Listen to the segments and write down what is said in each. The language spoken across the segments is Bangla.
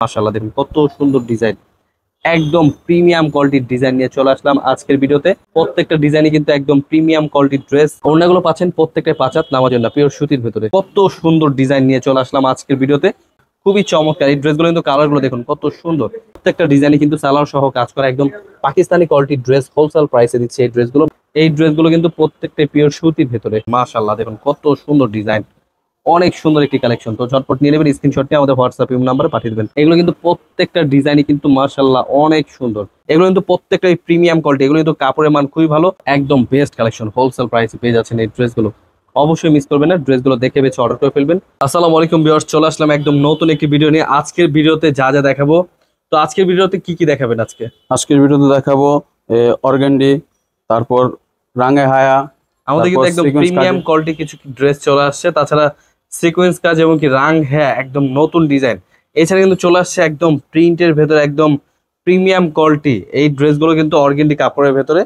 মাশাআল্লাহ দেখুন কত সুন্দর ডিজাইন, একদম প্রিমিয়াম কোয়ালিটির ডিজাইন নিয়ে চলে আসলাম আজকের ভিডিওতে। প্রত্যেকটা ডিজাইনই কিন্তু একদম প্রিমিয়াম কোয়ালিটির ড্রেস। ওড়নাগুলো পাচ্ছেন প্রত্যেকটা 5 হাত নামাজের না, পিওর সুতির ভেতরে। কত সুন্দর ডিজাইন নিয়ে চলে আসলাম আজকের ভিডিওতে, খুবই চমৎকার। এই ড্রেসগুলো কিন্তু কালারগুলো দেখুন কত সুন্দর। প্রত্যেকটা ডিজাইনে কিন্তু সালোয়ার সহ কাজ করা, একদম পাকিস্তানি কোয়ালিটির ড্রেস হোলসেল প্রাইসে দিচ্ছে এই ড্রেসগুলো কিন্তু প্রত্যেকটা পিওর সুতির ভেতরে। মাশাআল্লাহ দেখুন কত সুন্দর ডিজাইন, অনেক সুন্দর একটি কালেকশন। তো ঝটপট নিয়ে নেবেন, স্ক্রিনশট নিয়ে আমাদের হোয়াটসঅ্যাপ নাম্বারে পাঠিয়ে দেবেন। এগুলো কিন্তু প্রত্যেকটা ডিজাইনই কিন্তু মাশাআল্লাহ অনেক সুন্দর। এগুলো কিন্তু প্রত্যেকটাই প্রিমিয়াম কোয়ালিটি, এগুলো কিন্তু কাপড়ের মান খুবই ভালো, একদম বেস্ট কালেকশন। হোলসেল প্রাইসে পেয়ে যাচ্ছেন এই ড্রেসগুলো। অবশ্যই মিস করবেন না, ড্রেসগুলো দেখে বেছে অর্ডার করে ফেলবেন। আসসালামু আলাইকুম ভিউয়ার্স, চলে আসলাম একদম নতুন একটি ভিডিও নিয়ে। আজকের ভিডিওতে যা যা দেখাবো, তো আজকের ভিডিওতে কি কি দেখাবেন আজকে? আজকের ভিডিওতে দেখাবো অর্গান্ডি, তারপর রাঙে হায়া। আমাদের কিন্তু একদম প্রিমিয়াম কোয়ালিটি কিছু ড্রেস চলে আসছে, তাছাড়া সিকোয়েন্স কাজ এবং কি রাং হ্যাঁ একদম নতুন ডিজাইন। এছাড়া কিন্তু চলে আসছে একদম প্রিন্টের ভেতরে একদম প্রিমিয়াম কোয়ালিটি এই ড্রেসগুলো কিন্তু অর্গেন্ডি কাপড়ের ভেতরে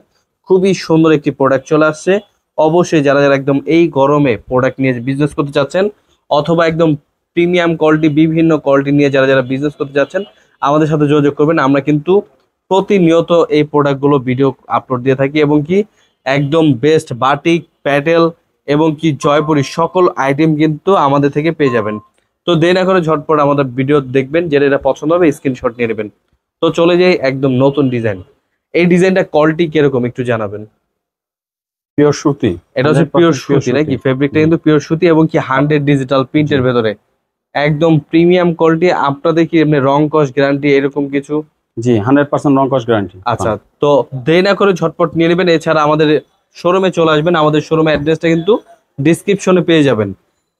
খুবই সুন্দর একটি প্রোডাক্ট চলে আসছে। অবশ্যই যারা যারা একদম এই গরমে প্রোডাক্ট নিয়ে বিজনেস করতে চাচ্ছেন, অথবা একদম প্রিমিয়াম কোয়ালিটি বিভিন্ন কোয়ালিটি নিয়ে যারা যারা বিজনেস করতে চাচ্ছেন, আমাদের সাথে যোগাযোগ করবেন। আমরা কিন্তু প্রতিনিয়ত এই প্রোডাক্টগুলো ভিডিও আপলোড দিয়ে থাকি, এবং কি একদম বেস্ট বাটিক প্যাটেল এবং কি জয়পুরি সকল আইটেম কিন্তু আমাদের থেকে পেয়ে যাবেন। তো দেরি না করে ঝটপট আমাদের ভিডিও দেখবেন, যেটা এটা পছন্দ হবে স্ক্রিনশট নিয়ে নেবেন। তো চলে যাই একদম নতুন ডিজাইন। এই ডিজাইনটা কোয়ালিটি কিরকম একটু জানাবেন? পিওর সুতি, এটা হচ্ছে পিওর সুতি নাকি? ফেব্রিকটা কিন্তু পিওর সুতি এবং কি 100 ডিজিটাল প্রিন্টের ভেতরে, একদম প্রিমিয়াম কোয়ালিটি। আপনাদের কি এমনি রং কস গ্যারান্টি এরকম কিছু? জি 100% রং কস গ্যারান্টি। আচ্ছা, তো দেরি না করে ঝটপট নিয়ে নেবেন। এছাড়া আমাদের শোরুমে চলে আসবেন, আমাদের শোরুমের অ্যাড্রেসটা কিন্তু ডিসক্রিপশনে পেয়ে যাবেন।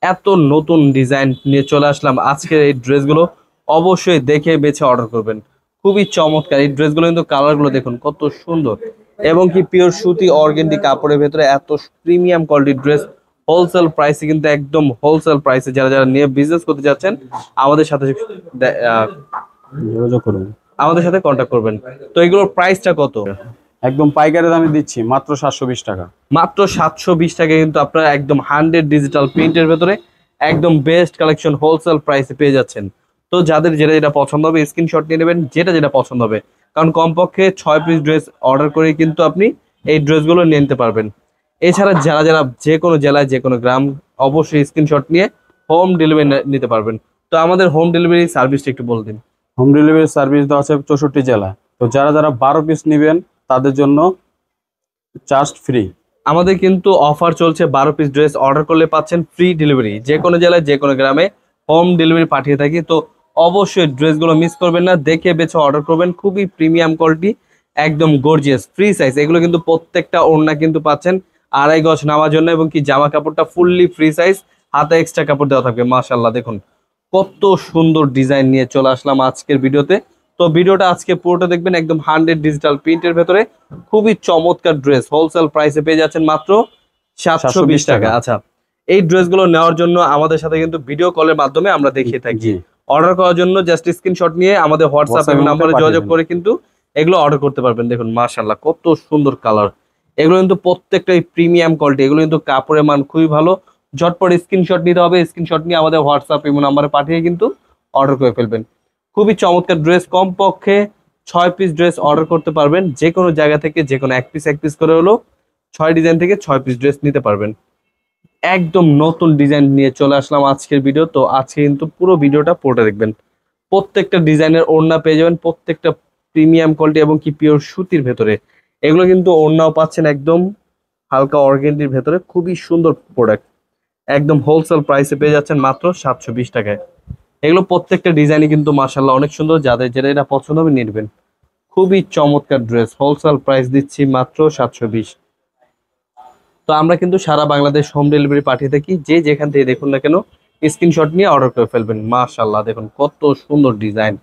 এত নতুন ডিজাইন নিয়ে চলে আসলাম আজকের এই ড্রেসগুলো, অবশ্যই দেখে বেছে অর্ডার করবেন। খুবই চমৎকার এই ড্রেসগুলো, কিন্তু কালারগুলো দেখুন কত সুন্দর, এবং কি পিওর সুতি অর্গেন্ডি কাপড়ের ভেতরে এত প্রিমিয়াম কোয়ালিটির ড্রেস হোলসেল প্রাইসে, কিন্তু একদম হোলসেল প্রাইসে যারা যারা নিয়ে বিজনেস করতে যাচ্ছেন আমাদের সাথে যোগাযোগ করুন, আমাদের সাথে কন্ট্যাক্ট করবেন। তো এগুলোর প্রাইসটা কত? একদম পাইকারি দামে দিচ্ছি মাত্র 720 টাকা। মাত্র 720 টাকা কিন্তু আপনারা একদম 100 ডিজিটাল প্রিন্টের ভেতরে একদম বেস্ট কালেকশন হোলসেল প্রাইসে পেয়ে যাচ্ছেন। তো যাদের যেটা যেটা পছন্দ হবে স্ক্রিনশট নিয়ে নেবেন, যেটা যেটা পছন্দ হবে। কারণ কমপক্ষে 6 পিস ড্রেস অর্ডার করে কিন্তু আপনি এই ড্রেসগুলো নিয়ে নিতে পারবেন। এছাড়া যারা যারা যে কোনো জেলায় যে কোনো গ্রাম, অবশ্যই স্ক্রিনশট নিয়ে হোম ডেলিভারি নিতে পারবেন। তো আমাদের হোম ডেলিভারি সার্ভিসটা একটু বলে দিন। হোম ডেলিভারি সার্ভিস দেওয়া আছে 64 জেলায়। তো যারা যারা 12 পিস নেবেন তাদের জন্য জাস্ট ফ্রি। আমাদের কিন্তু অফার চলছে, 12 পিস ড্রেস অর্ডার করলে পাচ্ছেন ফ্রি ডেলিভারি, যে কোনো জেলায় যে কোনো গ্রামে হোম ডেলিভারি পাঠিয়ে থাকি। তো অবশ্যই ড্রেসগুলো মিস করবেন না, দেখে বেছে অর্ডার করবেন। খুবই প্রিমিয়াম কোয়ালিটি, একদম গর্জিয়াস, ফ্রি সাইজ। এগুলো কিন্তু প্রত্যেকটা ওড়না কিন্তু পাচ্ছেন 2.5 গজ নামার জন্য, এবং কি জামা কাপড়টা ফুললি ফ্রি সাইজ, হাতে এক্সট্রা কাপড় দেওয়া থাকবে। মাশাআল্লাহ দেখুন কত সুন্দর ডিজাইন নিয়ে চলে আসলাম আজকের ভিডিওতে। তো ভিডিওটা আজকে পুরোটা দেখবেন, একদম 100 ডিজিটাল প্রিন্টের ভেতরে খুবই চমৎকার ড্রেস হোলসেল প্রাইসে পেয়ে যাচ্ছেন মাত্র 720 টাকা। আচ্ছা, এই ড্রেসগুলো নেওয়ার জন্য আমাদের সাথে কিন্তু ভিডিও কলের মাধ্যমে আমরা দেখিয়ে থাকি। অর্ডার করার জন্য জাস্ট স্ক্রিনশট নিয়ে আমাদের হোয়াটসঅ্যাপ নাম্বারে যোগাযোগ করে কিন্তু এগুলো অর্ডার করতে পারবেন। দেখুন মাশাআল্লাহ কত সুন্দর কালার, এগুলো কিন্তু প্রত্যেকটাই প্রিমিয়াম কোয়ালিটি, এগুলো কিন্তু কাপড়ের মান খুবই ভালো। ঝটপট স্ক্রিনশট নিতে হবে, স্ক্রিনশট নিয়ে আমাদের হোয়াটসঅ্যাপ নাম্বারে পাঠিয়ে কিন্তু অর্ডার করে ফেলবেন। খুবই চমৎকার ড্রেস, কমপক্ষে 6 পিস ড্রেস অর্ডার করতে পারবেন, যে কোনো জায়গা থেকে যে কোনো এক পিস করে হলো 6 ডিজাইন থেকে 6 পিস ড্রেস নিতে পারবেন। একদম নতুন ডিজাইন নিয়ে চলে আসলাম আজকের ভিডিও। তো আজকে কিন্তু পুরো ভিডিওটা পুরোটা দেখবেন। প্রত্যেকটা ডিজাইনের ওড়না পেয়ে যাবেন, প্রত্যেকটা প্রিমিয়াম কোয়ালিটি এবং কি পিওর সুতির ভেতরে। এগুলো কিন্তু ওড়নাও পাচ্ছেন একদম হালকা অর্গেন্ডির ভেতরে, খুবই সুন্দর প্রোডাক্ট। একদম হোলসেল প্রাইসে পেয়ে যাচ্ছেন মাত্র 720 টাকায়। এগুলো প্রত্যেকটা ডিজাইনই কিন্তু মাশাআল্লাহ অনেক সুন্দর, যাদের যেটা এটা পছন্দ হবে নিয়ে নেবেন। খুবই চমৎকার ড্রেস, হোলসেল প্রাইস দিচ্ছি মাত্র 720। তো আমরা কিন্তু সারা বাংলাদেশ হোম ডেলিভারি পাঠিয়ে থাকি, যে যেখান থেকে দেখুন না কেন স্ক্রিনশট নিয়ে অর্ডার করে ফেলবেন। মাশাআল্লাহ দেখুন কত সুন্দর ডিজাইন,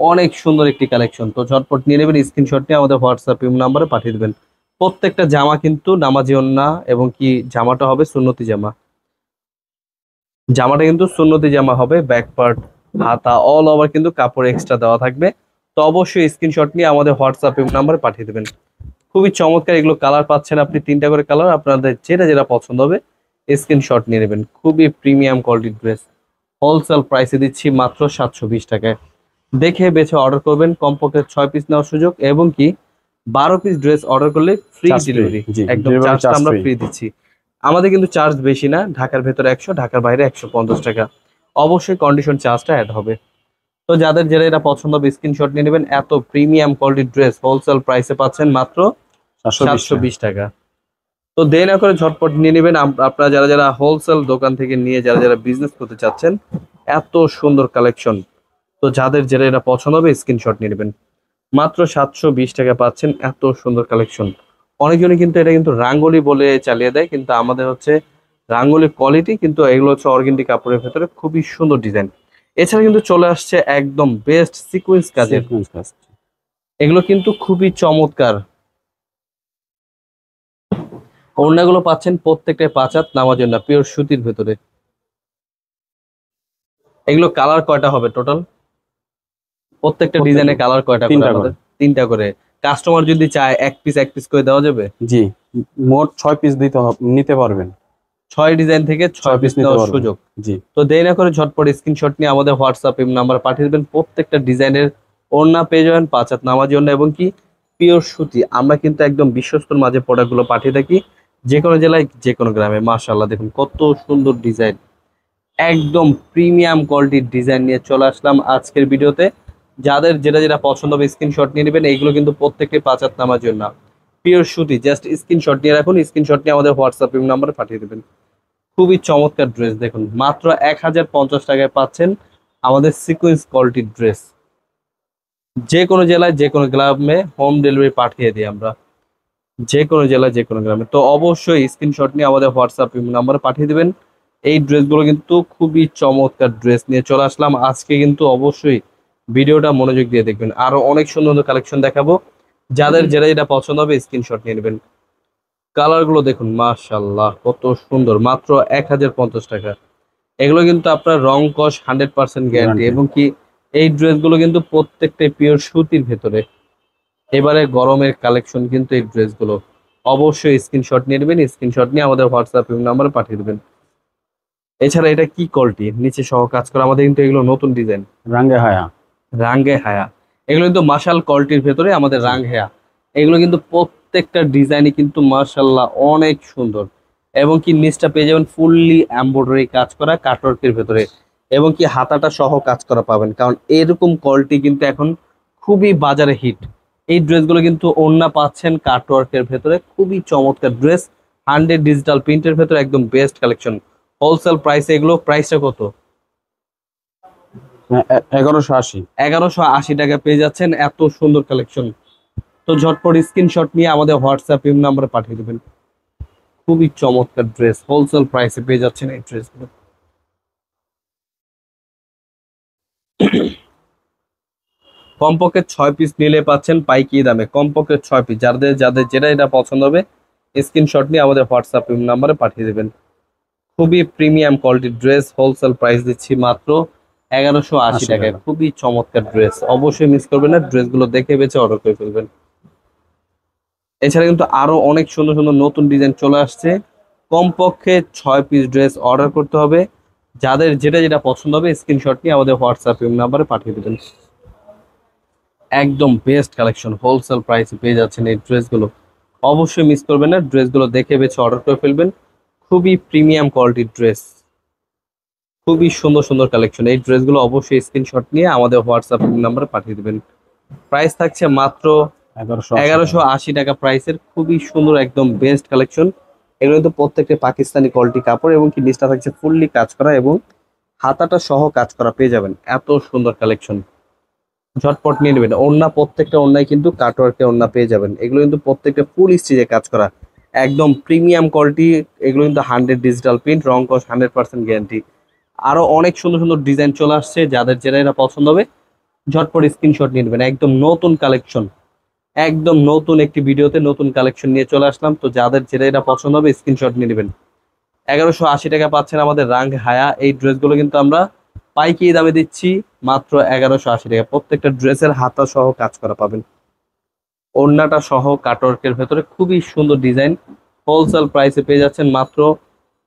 অনেক সুন্দর একটি কালেকশন। তো ঝটপট নিয়ে নেবেন, স্ক্রিনশট নিয়ে আমাদের হোয়াটসঅ্যাপ নাম্বারে পাঠিয়ে দেবেন। প্রত্যেকটা জামা কিন্তু নামাজি ওড়না, এবং কি জামাটা হবে সুন্নতি জামা। জামাটা কিন্তু সুন্নতি জামা হবে, ব্যাক পার্ট হাতা অল ওভার কিন্তু কাপড় এক্সট্রা দেওয়া থাকবে। তো অবশ্যই স্ক্রিনশট নিয়ে আমাদের হোয়াটসঅ্যাপ নাম্বারে পাঠিয়ে দেবেন। খুবই চমৎকার, এগুলো কালার পাচ্ছেন আপনি 3টা করে কালার, আপনাদের যেটা যেটা পছন্দ হবে স্ক্রিনশট নিয়ে নেবেন। খুবই প্রিমিয়াম কোয়ালিটির ড্রেস, হোলসেল প্রাইসে দিচ্ছি মাত্র 720 টাকায়। দেখে বেছে অর্ডার করবেন, কমপক্ষে 6 পিস নেওয়ার সুযোগ, এবং কি 12 পিস ড্রেস অর্ডার করলে ফ্রি চার্জ ফ্রি। ডেলিভারি। জি, একদম ডেলিভারি চার্জটা চার্জ আমরা ফ্রি। ফ্রি দিচ্ছি। আমাদের কিন্তু চার্জ বেশি না, ঢাকার ভেতরে 100, ঢাকার বাইরে 150 টাকা। অবশ্যই কন্ডিশন চার্জটা অ্যাড হবে। তো যাদের যেটা এটা পছন্দ হবে স্ক্রিনশট নিয়ে নেবেন। এত প্রিমিয়াম কোয়ালিটির ড্রেস হোলসেল প্রাইসে পাচ্ছেন মাত্র 720 টাকা। 720 টাকা। তো দেরি না করে ঝটপট নিয়ে নেবেন। আপনারা যারা যারা হোলসেল দোকান থেকে নিয়ে যারা যারা বিজনেস করতে চাচ্ছেন, এত সুন্দর কালেকশন। তো যাদের যেটা এটা পছন্দ হবে স্ক্রিনশট নিয়ে নেবেন। মাত্র 720 টাকা পাচ্ছেন এত সুন্দর কালেকশন। অনেকজনই কিন্তু এটা কিন্তু রাঙ্গোলি বলে চালিয়ে দেয়, কিন্তু আমাদের হচ্ছে রাঙ্গোলির কোয়ালিটি, কিন্তু এগুলো হচ্ছে অর্গেন্ডি কাপড়ের ভেতরে খুবই সুন্দর ডিজাইন। এছাড়া কিন্তু চলে আসছে একদম বেস্ট সিকোয়েন্স কাজের, সিকোয়েন্স কাজ। এগুলো কিন্তু খুবই চমৎকার। ওড়নাগুলো পাচ্ছেন প্রত্যেকটা 5 হাত নামার জন্য, পিওর সুতির ভেতরে। এগুলো কালার কয়টা হবে টোটাল? প্রত্যেকটা ডিজাইনের কালার কয়টা করে 3টা আমাদের? করে। 3টা করে। কাস্টমার যদি চায় এক পিস করে দেওয়া যাবে। জি, মোট 6 পিস নিতে পারবেন। 6 ডিজাইন থেকে 6 6 পিস পিস নিতে নেওয়ার পারবেন। সুযোগ। জি। তো দেরি না করে ঝটপট স্ক্রিনশট নিয়ে আমাদের হোয়াটসঅ্যাপ নাম্বার পাঠিয়ে দেবেন। প্রত্যেকটা ডিজাইনের ওড়না পেয়ে যাবেন 5 হাত নামার জন্য, এবং কি পিওর সুতি। আমরা কিন্তু একদম বিশ্বস্তর মাঝে প্রোডাক্টগুলো পাঠিয়ে থাকি, যে কোনো জেলায় যে কোনো গ্রামে। মাশাআল্লাহ, দেখুন কত সুন্দর ডিজাইন, একদম প্রিমিয়াম কোয়ালিটির ডিজাইন নিয়ে চলে আসলাম আজকের ভিডিওতে। যাদের যেটা যেটা পছন্দ হবে স্ক্রিনশট নিয়ে নেবেন। এইগুলো কিন্তু প্রত্যেকটি 5 হাত নামার জন্য পিওর সুতি। জাস্ট স্ক্রিনশট নিয়ে রাখুন, স্ক্রিনশট নিয়ে আমাদের হোয়াটসঅ্যাপ নাম্বারে পাঠিয়ে দেবেন। খুবই চমৎকার ড্রেস, দেখুন মাত্র 1050 টাকায় পাচ্ছেন আমাদের সিকোয়েন্স কোয়ালিটির ড্রেস। যে কোনো জেলায় যে কোনো গ্রামে হোম ডেলিভারি পাঠিয়ে দিই আমরা, যে কোনো জেলায় যে কোনো গ্রামে। তো অবশ্যই স্ক্রিনশট নিয়ে আমাদের হোয়াটসঅ্যাপ নাম্বারে পাঠিয়ে দিবেন। এই ড্রেসগুলো কিন্তু খুবই চমৎকার ড্রেস নিয়ে চলে আসলাম আজকে, কিন্তু অবশ্যই ভিডিওটা মনোযোগ দিয়ে দেখবেন। আরো অনেক সুন্দর সুন্দর কালেকশন দেখাবো। যাদের যেটা যেটা পছন্দ হবে স্ক্রিনশট নিয়ে নেবেন। কালার গুলো দেখুন, মাশাআল্লাহ কত সুন্দর, মাত্র 1050 টাকা। এগুলো কিন্তু আপনার রং কস 100% গ্যারান্টি, গ্যারান্টি। এবং কি এই ড্রেসগুলো কিন্তু প্রত্যেকটাই পিওর সুতির ভেতরে। এবারে গরমের কালেকশন কিন্তু এই ড্রেসগুলো। অবশ্যই স্ক্রিনশট নিয়ে নেবেন, স্ক্রিনশট নিয়ে আমাদের হোয়াটসঅ্যাপ নাম্বারে পাঠিয়ে দেবেন। এছাড়া এটা কি কোয়ালিটি নিচে সহ কাজ করা, আমাদের কিন্তু এগুলো নতুন ডিজাইন। রাঙ্গে হায়া। রাঙ্গে হায়া, এগুলো কিন্তু মাশাল কোয়ালিটির ভেতরে আমাদের জি। রাং হায়া। এগুলো কিন্তু প্রত্যেকটা ডিজাইনই কিন্তু মাশাল্লাহ অনেক সুন্দর, এবং কি নিচটা পেয়ে যাবেন ফুললি এমব্রয়ডারি কাজ করা কাটওয়ার্কের ভেতরে, এবং কি হাতাটা সহ কাজ করা পাবেন। কারণ এরকম কোয়ালিটি কিন্তু এখন খুবই বাজারে হিট। এই ড্রেসগুলো কিন্তু ওড়না পাচ্ছেন কাটওয়ার্কের ভেতরে, খুবই চমৎকার ড্রেস। 100 ডিজিটাল প্রিন্টের ভেতরে একদম বেস্ট কালেকশন। হোলসেল প্রাইসে এগুলো, প্রাইসটা কত? 1180। 1180 টাকা পেয়ে যাচ্ছেন এত সুন্দর কালেকশন। তো ঝটপট স্ক্রিনশট নিয়ে আমাদের হোয়াটসঅ্যাপ নাম্বারে পাঠিয়ে দেবেন। খুবই চমৎকার ড্রেস, হোলসেল প্রাইসে পেয়ে যাচ্ছেন এই ড্রেসগুলো। কমপক্ষে 6 পিস নিলে পাচ্ছেন পাইকারি দামে, কমপক্ষে 6 পিস। যাদের যাদের যেটা এটা পছন্দ হবে স্ক্রিনশট নিয়ে আমাদের হোয়াটসঅ্যাপ নাম্বারে পাঠিয়ে দেবেন। খুবই প্রিমিয়াম কোয়ালিটির ড্রেস, হোলসেল প্রাইস দিচ্ছি মাত্র 1180 80 টাকায়। টাকা। খুবই চমৎকার ড্রেস, অবশ্যই মিস করবেন না, ড্রেসগুলো দেখে বেছে অর্ডার করে ফেলবেন। এছাড়া কিন্তু আরো অনেক সুন্দর সুন্দর নতুন ডিজাইন চলে আসছে। কমপক্ষে 6 পিস ড্রেস অর্ডার করতে হবে। যাদের যেটা যেটা পছন্দ হবে স্ক্রিনশট নিয়ে আমাদের হোয়াটসঅ্যাপ নাম্বারে পাঠিয়ে দেবেন। একদম বেস্ট কালেকশন, হোলসেল প্রাইসে পেয়ে যাচ্ছেন এই ড্রেসগুলো। অবশ্যই মিস করবেন না, ড্রেসগুলো দেখে বেছে অর্ডার করে ফেলবেন। খুবই প্রিমিয়াম কোয়ালিটির ড্রেস, খুবই সুন্দর সুন্দর কালেকশন। এই ড্রেসগুলো অবশ্যই স্ক্রিনশট নিয়ে আমাদের হোয়াটসঅ্যাপ নাম্বারে পাঠিয়ে দেবেন। প্রাইস থাকছে মাত্র 1180 টাকা। 1180 টাকা প্রাইসের, খুবই সুন্দর একদম বেস্ট কালেকশন। এগুলো কিন্তু প্রত্যেকটা পাকিস্তানি কোয়ালিটি কাপড়, এবং কি নিচটা থাকছে ফুললি কাজ করা, এবং হাতাটা সহ কাজ করা পেয়ে যাবেন। এত সুন্দর কালেকশন, ঝটপট নিয়ে নেবেন। ওড়না প্রত্যেকটা ওড়নায় কিন্তু কাটওয়ার্কের ওড়না পেয়ে যাবেন। এগুলো কিন্তু প্রত্যেকটা ফুল স্টিচে কাজ করা, একদম প্রিমিয়াম কোয়ালিটি। এগুলো কিন্তু 100 ডিজিটাল প্রিন্ট, রং কস 100% গ্যারান্টি। আরো অনেক সুন্দর সুন্দর ডিজাইন চলে আসছে। যাদের যেটা এটা পছন্দ হবে ঝটপট স্ক্রিনশট নিয়ে নেবেন। একদম নতুন কালেকশন, একদম নতুন একটি ভিডিওতে নতুন কালেকশন নিয়ে চলে আসলাম। তো যাদের যেটা এটা পছন্দ হবে স্ক্রিনশট নিয়ে নেবেন। 1180 টাকা পাচ্ছেন আমাদের রাং হায়া। এই ড্রেসগুলো কিন্তু আমরা পাইকারি দামে দিচ্ছি মাত্র 1180 টাকা। প্রত্যেকটা ড্রেসের হাতা সহ কাজ করা পাবেন, ওড়নাটা সহ কাটওয়ার্কের ভেতরে খুবই সুন্দর ডিজাইন। হোলসেল প্রাইসে পেয়ে যাচ্ছেন মাত্র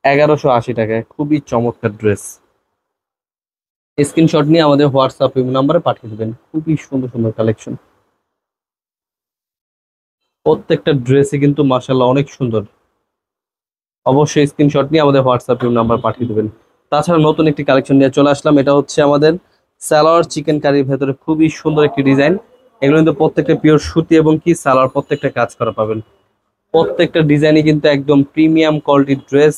1180 টাকায়। খুবই চমৎকার ড্রেস। স্ক্রিনশট নিয়ে আমাদের হোয়াটসঅ্যাপ নাম্বারে পাঠিয়ে দেবেন। খুবই সুন্দর সুন্দর কালেকশন, প্রত্যেকটা ড্রেসই কিন্তু মাশাআল্লাহ অনেক সুন্দর। অবশ্যই স্ক্রিনশট নিয়ে আমাদের হোয়াটসঅ্যাপ নাম্বার পাঠিয়ে দেবেন। তাছাড়া নতুন একটি কালেকশন নিয়ে চলে আসলাম, এটা হচ্ছে আমাদের সালোয়ার চিকেন কারির ভেতরে খুবই সুন্দর একটি ডিজাইন। এগুলো কিন্তু প্রত্যেকটা পিওর সুতি এবং কি সালোয়ার প্রত্যেকটা কাজ করা পাবেন। প্রত্যেকটা ডিজাইনই কিন্তু একদম প্রিমিয়াম কোয়ালিটির ড্রেস।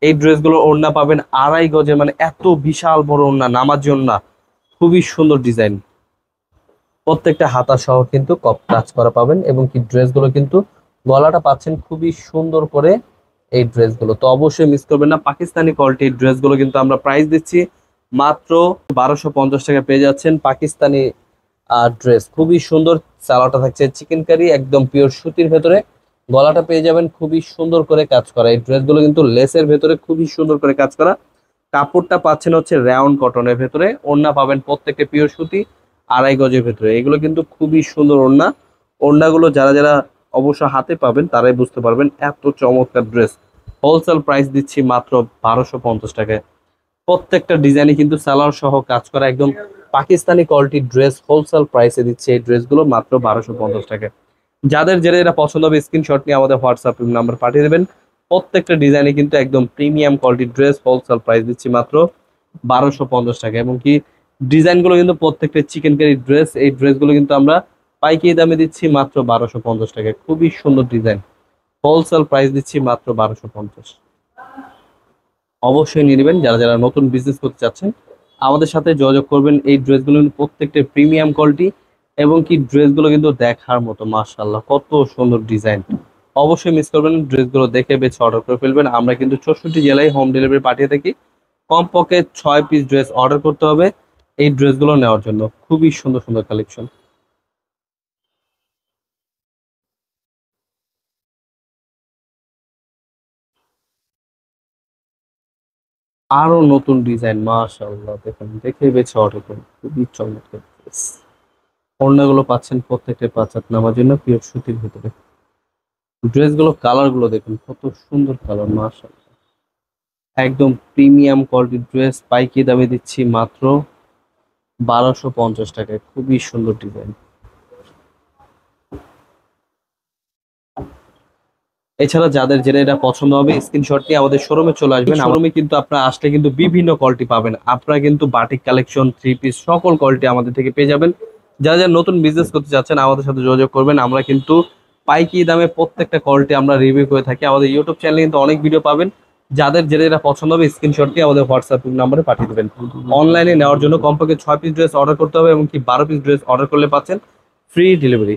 এই ড্রেসগুলো ওড়না পাবেন 2.5 গজের, মানে এত বিশাল বড় ওড়না, নামাজি ওড়না, খুবই সুন্দর ডিজাইন। প্রত্যেকটা হাতা সহ কিন্তু কাজ করা পাবেন এবং কি ড্রেসগুলো কিন্তু গলাটা পাচ্ছেন খুবই সুন্দর করে। এই ড্রেসগুলো তো অবশ্যই মিস করবেন না। পাকিস্তানি কোয়ালিটির ড্রেসগুলো কিন্তু আমরা প্রাইস দিচ্ছি মাত্র 1250 টাকা পেয়ে যাচ্ছেন। পাকিস্তানি ড্রেস খুবই সুন্দর, সালোয়ারটা থাকছে চিকেন কারি একদম পিওর সুতির ভেতরে, গলাটা পেয়ে যাবেন খুবই সুন্দর করে কাজ করা। এই ড্রেসগুলো কিন্তু লেসের ভেতরে খুবই সুন্দর করে কাজ করা। কাপড়টা পাচ্ছেন হচ্ছে রাউন্ড কটনের ভেতরে, ওড়না পাবেন প্রত্যেকটা পিওর সুতি 2.5 গজের ভেতরে। এগুলো কিন্তু খুবই সুন্দর ওড়না। ওড়নাগুলো যারা যারা অবশ্য হাতে পাবেন তারাই বুঝতে পারবেন এত চমৎকার ড্রেস। হোলসেল প্রাইস দিচ্ছি মাত্র 1250 টাকায়। প্রত্যেকটা ডিজাইনে কিন্তু সালোয়ার সহ কাজ করা একদম পাকিস্তানি কোয়ালিটির ড্রেস হোলসেল প্রাইসে দিচ্ছে এই ড্রেসগুলো মাত্র 1250 টাকায়। যাদের যেটা এটা পছন্দ হবে স্ক্রিনশট নিয়ে আমাদের হোয়াটসঅ্যাপ নাম্বার পাঠিয়ে দেবেন। প্রত্যেকটা ডিজাইনে কিন্তু একদম প্রিমিয়াম কোয়ালিটির ড্রেস হোলসেল প্রাইস দিচ্ছি মাত্র 1250 টাকা। এবং কি ডিজাইনগুলো কিন্তু প্রত্যেকটা চিকেন কারি ড্রেস, এই ড্রেসগুলো কিন্তু আমরা পাইকারি দামে দিচ্ছি মাত্র 1250 টাকায়। খুবই সুন্দর ডিজাইন, হোলসেল প্রাইস দিচ্ছি মাত্র 1250। অবশ্যই নিয়ে নেবেন যারা যারা নতুন বিজনেস করতে চাচ্ছেন, আমাদের সাথে যোগাযোগ করবেন। এই ড্রেসগুলো কিন্তু প্রত্যেকটা প্রিমিয়াম কোয়ালিটি এবং কি ড্রেসগুলো কিন্তু দেখার মতো, মাশাআল্লাহ কত সুন্দর ডিজাইন। অবশ্যই মিস করবেন, ড্রেসগুলো দেখে বেছে অর্ডার করে ফেলবেন। আমরা কিন্তু 64 জেলায় হোম ডেলিভারি পাঠিয়ে থাকি। কমপক্ষে 6 পিস ড্রেস অর্ডার করতে হবে এই ড্রেসগুলো নেওয়ার জন্য। খুবই সুন্দর সুন্দর কালেকশন। আরো নতুন ডিজাইন, মাশাআল্লাহ দেখুন, দেখে বেছে অর্ডার করুন। খুবই চমৎকার ড্রেস। ওড়নাগুলো পাচ্ছেন প্রত্যেকটা 5 হাত নামার জন্য পিওর সুতির ভিতরে। ড্রেসগুলো কালার গুলো দেখুন কত সুন্দর কালার, মাশাআল্লাহ একদম প্রিমিয়াম কোয়ালিটির ড্রেস। পাইকারি দামে দিচ্ছি মাত্র 1250 টাকায়। খুবই সুন্দর ডিজাইন। এছাড়া যাদের যেটা এটা পছন্দ হবে স্ক্রিনশট নিয়ে আমাদের শোরুমে চলে আসবেন। শোরুমে কিন্তু আপনারা আসলে কিন্তু বিভিন্ন কোয়ালিটি পাবেন। আপনারা কিন্তু বাটিক কালেকশন, 3 পিস সকল কোয়ালিটি আমাদের থেকে পেয়ে যাবেন। যারা যারা নতুন বিজনেস করতে চাচ্ছেন আমাদের সাথে যোগাযোগ করবেন। আমরা কিন্তু পাইকারি দামে প্রত্যেকটা কোয়ালিটি আমরা রিভিউ করে থাকি। আমাদের ইউটিউব চ্যানেলে কিন্তু অনেক ভিডিও পাবেন। যাদের যেটা এটা পছন্দ হবে স্ক্রিনশট দিয়ে আমাদের হোয়াটসঅ্যাপ নাম্বারে পাঠিয়ে দেবেন। অনলাইনে নেওয়ার জন্য কমপক্ষে 6 পিস ড্রেস অর্ডার করতে হবে এবং কি 12 পিস ড্রেস অর্ডার করলে পাচ্ছেন ফ্রি ডেলিভারি।